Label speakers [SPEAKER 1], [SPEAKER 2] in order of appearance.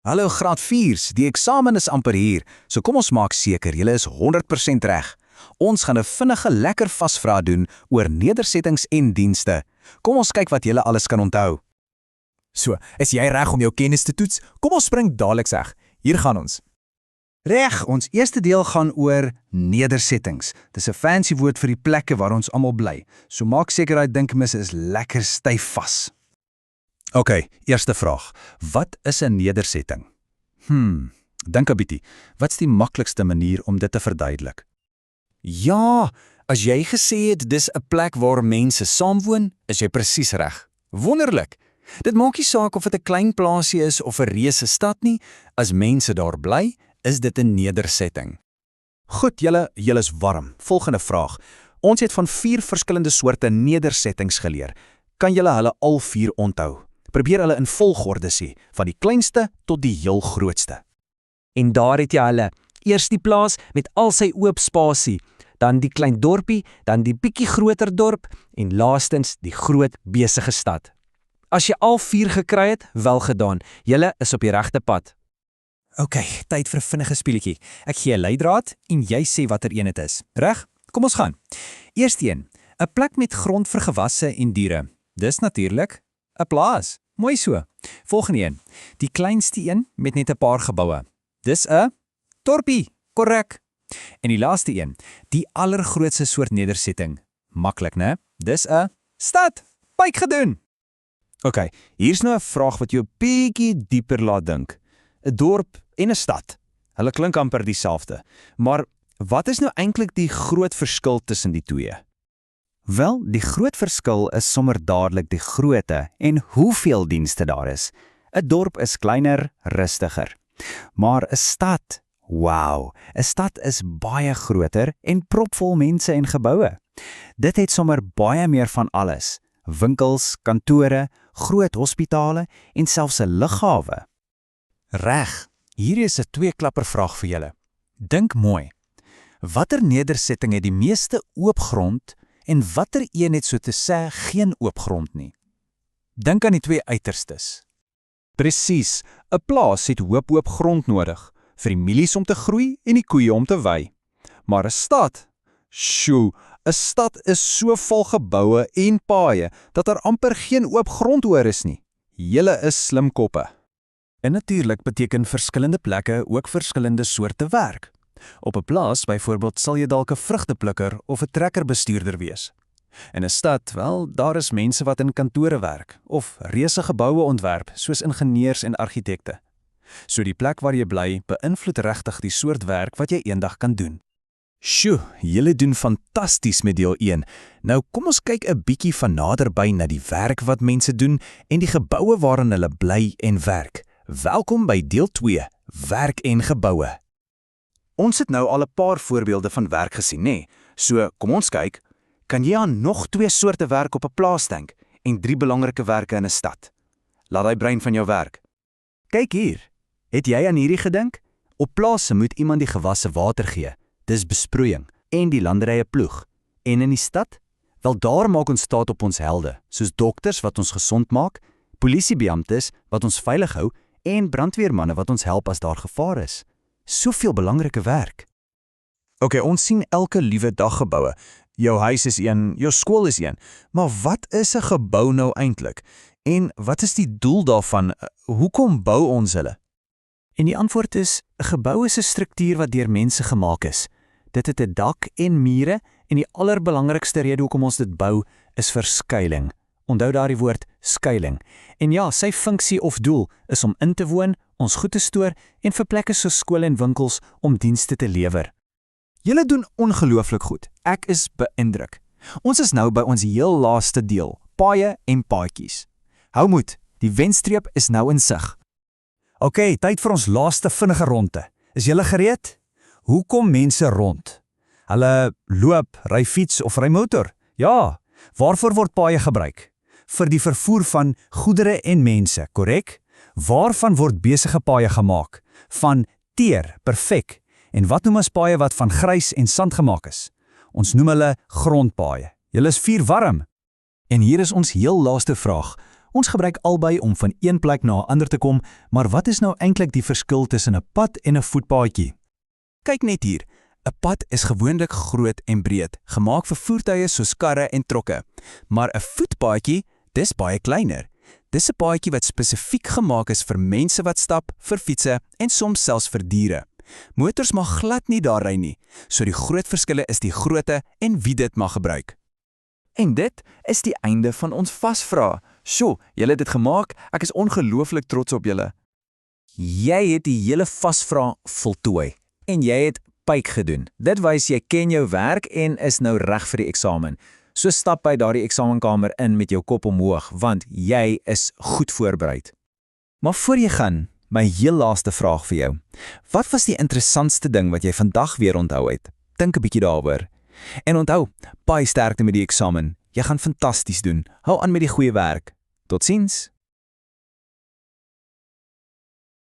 [SPEAKER 1] Hallo graad 4's, die eksamen is amper hier, so kom ons maak seker julle is 100% reg. Ons gaan 'n vinnige lekker vasvraag doen oor nedersettings en dienste. Kom ons kyk wat julle alles kan onthou.
[SPEAKER 2] So, is jy reg om jou kennis te toets? Kom ons spring dadelik seg. Hier gaan ons.
[SPEAKER 3] Reg, ons eerste deel gaan oor nedersettings. Dis 'n fancy woord vir die plekke waar ons almal bly. So maak seker daai dinkmisse is lekker styf vas.
[SPEAKER 1] OK, eerste vraag. Wat is 'n nedersetting? Dink 'n bietjie. Wat's die maklikste manier om dit te verduidelik?
[SPEAKER 2] Ja, as jy gesê het dis 'n plek waar mense saamwoon, is jy presies reg. Wonderlik. Dit maak nie saak of dit 'n klein plaasie is of 'n reuse stad nie, as mense daar bly, is dit 'n nedersetting.
[SPEAKER 1] Goed, julle is warm. Volgende vraag. Ons het van 4 verskillende soorte nedersettings geleer. Kan julle hulle al 4 onthou? Probeer hulle in volgorde sê, van die kleinste tot die heel grootste.
[SPEAKER 4] En daar het jy hulle. Eers die plaas met al sy oop spasie, dan die klein dorpie, dan die bietjie groter dorp en laastens die groot besige stad. As jy al 4 gekry het, wel gedaan. Julle is op die regte pad.
[SPEAKER 2] OK, tyd vir 'n vinnige speletjie. Ek gee 'n leidraad en jy sê watter een dit is. Reg? Kom ons gaan. Eerste een, 'n plek met grond vir gewasse en diere. Dis natuurlik 'n plaas. Mooi so. Volgende een, die kleinste een met net 'n paar geboue. Dis 'n dorpie. Korrek. En die laaste een, die allergrootste soort nedersetting. Maklik, né? Dis 'n stad. Baie gedoen.
[SPEAKER 1] OK, hier's nou 'n vraag wat jou 'n bietjie dieper laat dink. 'n Dorp en 'n stad. Hulle klink amper dieselfde. Maar wat is nou eintlik die groot verskil tussen die twee?
[SPEAKER 3] Wel, die groot verskil is sommer dadelik die grootte en hoeveel dienste daar is. 'n Dorp is kleiner, rustiger. Maar 'n stad, wow, 'n stad is baie groter en propvol mense en geboue. Dit het sommer baie meer van alles. Winkels, kantore, groot hospitale en selfs 'n lughawe.
[SPEAKER 2] Reg. Hier is 'n 2-klapper vraag vir julle. Dink mooi. Watter nedersetting het die meeste oop grond en watter een het so te sê geen oop grond nie? Dink aan die 2 uiterstes.
[SPEAKER 1] Presies, 'n plaas het oop grond nodig vir die mielies om te groei en die koeie om te wei. Maar 'n stad, sjoe, 'n stad is so vol geboue en paaie dat daar amper geen oop grond oor is nie. Julle is slim koppe.
[SPEAKER 2] En natuurlik beteken verskillende plekke ook verskillende soorte werk. Op 'n plaas byvoorbeeld sal jy dalk 'n vrugteplukker of 'n trekkerbestuurder wees. In 'n stad, wel, daar is mense wat in kantore werk of reuse geboue ontwerp, soos ingenieurs en argitekte. So die plek waar jy bly beïnvloed regtig die soort werk wat jy eendag kan doen.
[SPEAKER 1] Sjoe, julle doen fantasties met deel 1. Nou kom ons kyk 'n bietjie van naderby na die werk wat mense doen en die geboue waarin hulle bly en werk. Welkom by deel 2, werk en geboue. Ons het nou al 'n paar voorbeelde van werk gesien, nê? So, kom ons kyk. Kan jy aan nog 2 soorte werk op 'n plaas dink en 3 belangrike werke in 'n stad? Laat daai brein van jou werk. Kyk hier. Het jy aan hierdie gedink? Op plase moet iemand die gewasse water gee. Dis besproeiing en die landerye ploeg. En in die stad? Wel, daar maak ons staat op ons helde, soos dokters wat ons gesond maak, polisiebeamptes wat ons veilig hou en brandweermanne wat ons help as daar gevaar is. Soveel belangrike werk. OK, ons sien elke liewe dag geboue. Jou huis is een, jou skool is een. Maar wat is 'n gebou nou eintlik? En wat is die doel daarvan? Hoekom bou ons hulle?
[SPEAKER 2] En die antwoord is, 'n gebou is 'n struktuur wat deur mense gemaak is. Dit het 'n dak en mure en die allerbelangrikste rede hoekom ons dit bou is vir skuiling. Onthou daardie woord, skuiling. En ja, sy funksie of doel is om in te woon, ons goed te stoor en vir plekke soos skole en winkels om dienste te lewer. Julle doen ongelooflik goed. Ek is beïndruk. Ons is nou by ons heel laaste deel, paaie en paadjies. Hou moed, die wenstreep is nou in sig. OK, tyd vir ons laaste vinnige ronde. Is julle gereed? Hoe kom mense rond? Hulle loop, ry fiets of ry motor? Ja, waarvoor word paaie gebruik? Vir die vervoer van goedere en mense, korrek? Waarvan word besige paaie gemaak? Van teer, perfek. En wat noem ons paaie wat van grys en sand gemaak is? Ons noem hulle grondpaaie. Julle is vuurwarm. En hier is ons heel laaste vraag. Ons gebruik albei om van een plek na 'n ander te kom, maar wat is nou eintlik die verskil tussen 'n pad en 'n voetpaadjie?
[SPEAKER 1] Kyk net hier. 'n Pad is gewoonlik groot en breed, gemaak vir voertuie soos karre en trokke. Maar 'n voetpaadjie, dis baie kleiner. Dis 'n paadjie wat spesifiek gemaak is vir mense wat stap, vir fietsse en soms selfs vir diere. Motors mag glad nie daar ry nie, so die groot verskille is die grootte en wie dit mag gebruik.
[SPEAKER 5] En dit is die einde van ons vasvraag. Sjoe, julle het dit gemaak. Ek is ongelooflik trots op julle.
[SPEAKER 4] Jy het die hele vasvraag voltooi en jy het pyk gedoen. Dit wys jy ken jou werk en is nou reg vir die eksamen. So stap by daardie eksamenkamer in met jou kop omhoog, want jy is goed voorbereid.
[SPEAKER 3] Maar voor jy gaan, my heel laaste vraag vir jou. Wat was die interessantste ding wat jy vandag weer onthou het? Dink 'n bietjie daaroor. En onthou, baie sterkte met die eksamen. Jy gaan fantasties doen. Hou aan met die goeie werk. Totsiens.